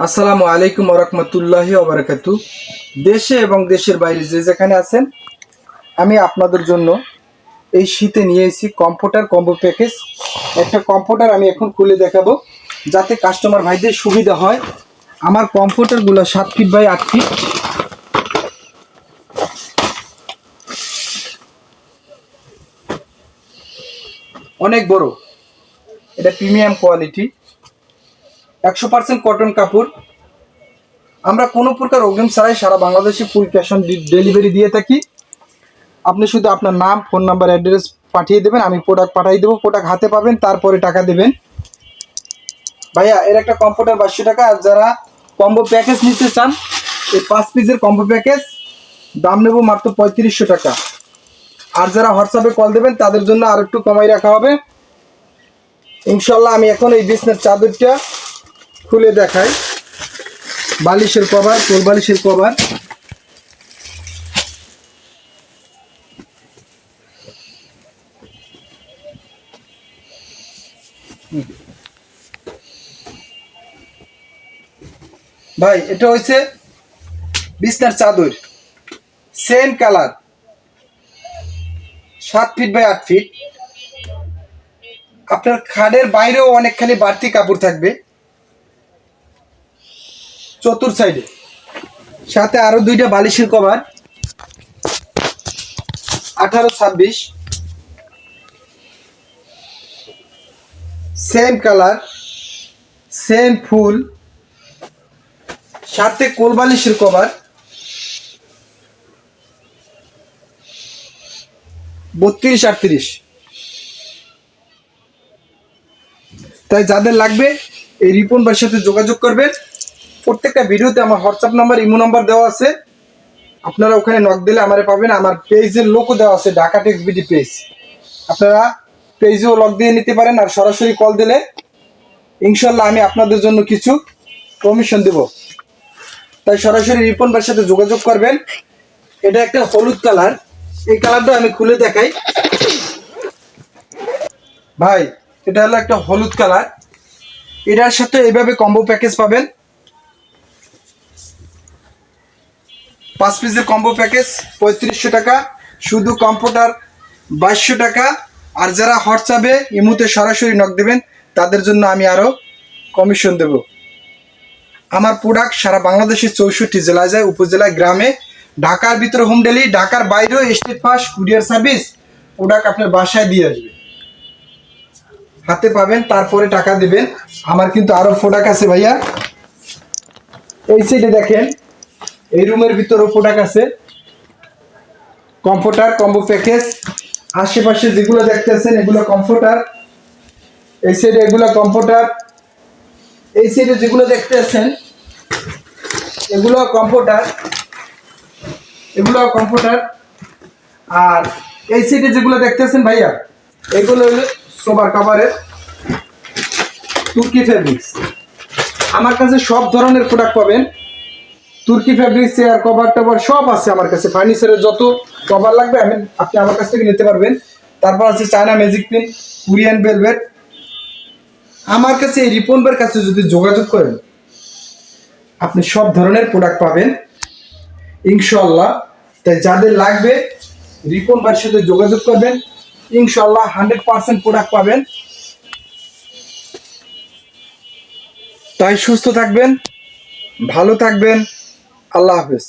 আসসালামু আলাইকুম ওরহমতুল্লাহি ওবারাকাতু। দেশে এবং দেশের বাইরে যে যেখানে আছেন, আমি আপনাদের জন্য এই শীতে নিয়ে এসেছি কম্ফোর্টার কম্বো প্যাকেজ। একটা কম্ফোর্টার আমি এখন খুলে দেখাবো যাতে কাস্টমার ভাইদের সুবিধা হয়। আমার কম্ফোর্টারগুলো 7 ফিট বাই 8 ফিট, অনেক বড়। এটা প্রিমিয়াম কোয়ালিটি, 100% কটন কাপড়। আমরা কোনো প্রকার অগ্রিম ছাড়াই সারা বাংলাদেশে ফুল ক্যাশ অন ডেলিভারি দিয়ে থাকি। আপনি শুধু আপনার নাম, ফোন নাম্বার, অ্যাড্রেস পাঠিয়ে দেবেন, আমি প্রোডাক্ট পাঠিয়ে দেবো। প্রোডাক্ট হাতে পাবেন, তারপরে টাকা দেবেন। ভাইয়া, এর একটা কম্ফোর্টার 2200 টাকা। আর যারা কম্বো প্যাকেজ নিতে চান, এই 5 পিসের কম্বো প্যাকেজ দাম নেব মাত্র 3500 টাকা। আর যারা হোয়াটসঅ্যাপে কল দেবেন তাদের জন্য আর একটু কমাই রাখা হবে ইনশাল্লাহ। আমি এখন এই বিছনার চাদরটা খুলে দেখাই। বালিশের কভার, কোল বালিশের কভার, ভাই এটা হচ্ছে বিছনার চাদর, same colour, 7 feet by 8 feet. আপনার খাটের বাইরেও অনেকখানি বাড়তি কাপড় থাকবে চতুর সাইডে, সাথে আরো দুইটা বালিশের কভার, 18-26, সেম কালার, সেম ফুল, সাথে কোল বালিশের কভার, 32-38। তাই যাদের লাগবে এই রিপন ভাইয়ের সাথে যোগাযোগ করবেন। প্রত্যেকটা ভিডিওতে আমার হোয়াটসঅ্যাপ নাম্বার, ইমো নাম্বার দেওয়া আছে, আপনারা ওখানে নক দিলে আমারে পাবেন। আমার পেজের লোকও দেওয়া আছে, ঢাকা টেক্স বিডি পেজ। আপনারা পেজেও লক দিয়ে নিতে পারেন। আর সরাসরি কল দিলে ইনশাল্লাহ আমি আপনাদের জন্য কিছু কমিশন দেব। তাই সরাসরি রিপন ভাইয়ের সাথে যোগাযোগ করবেন। এটা একটা হলুদ কালার, এই কালারটা আমি খুলে দেখাই। ভাই এটা হলো একটা হলুদ কালার, এটার সাথে এইভাবে কম্বো প্যাকেজ পাবেন। 5 পিসের কম্বো প্যাকেজ 3500 টাকা, শুধু কম্পিউটার 2200 টাকা। আর যারা হোয়াটসঅ্যাপে ইমুতে সরাসরি নক দেবেন তাদের জন্য আমি আরও কমিশন দেব। আমার প্রোডাক্ট সারা বাংলাদেশের 64 জেলায় যায়, উপজেলায়, গ্রামে। ঢাকার ভিতরে হোম ডেলিভারি, ঢাকার বাইরেও state fast courier service. Product আপনার বাসায় দিয়ে আসবে, হাতে পাবেন, তারপরে টাকা দেবেন। আমার কিন্তু আরও প্রোডাক্ট আছে ভাইয়া। এই সাইডে দেখেন, এই রুমের ভিতরেও প্রোডাক্ট আছে, কম্ফোর্টার কম্বো প্যাকেজ। আশেপাশে যেগুলো দেখতেছেন এগুলো কম্ফোর্টার, এই সাইডে এগুলো কম্ফোর্টার, এই সাইডে যেগুলো দেখতেছেন এগুলো কম্ফোর্টার, এগুলো কম্ফোর্টার। আর এই সাইডে যেগুলো দেখতেছেন ভাইয়া এগুলো হলো সোফার কভারের তুর্কি ফেব্রিক্স। আমার কাছে সব ধরনের প্রোডাক্ট পাবেন, তুর্কি ফেব্রিক্স, চেয়ার কভার টভার সব আছে আমার কাছে। ফার্নিচারের যত কভার লাগবে আপনি আমার কাছ থেকে নিতে পারবেন। তারপর আছে China magic pin, Korean velvet. আমার কাছে এই রিপন ভাইয়ের কাছে যদি যোগাযোগ করেন আপনি সব ধরনের প্রোডাক্ট পাবেন ইনশাল্লাহ। তাই যাদের লাগবে রিপন ভাইয়ের সাথে যোগাযোগ করবেন, ইনশাল্লাহ 100% প্রোডাক্ট পাবেন। তাই সুস্থ থাকবেন, ভালো থাকবেন, আল্লাহ হাফেজ।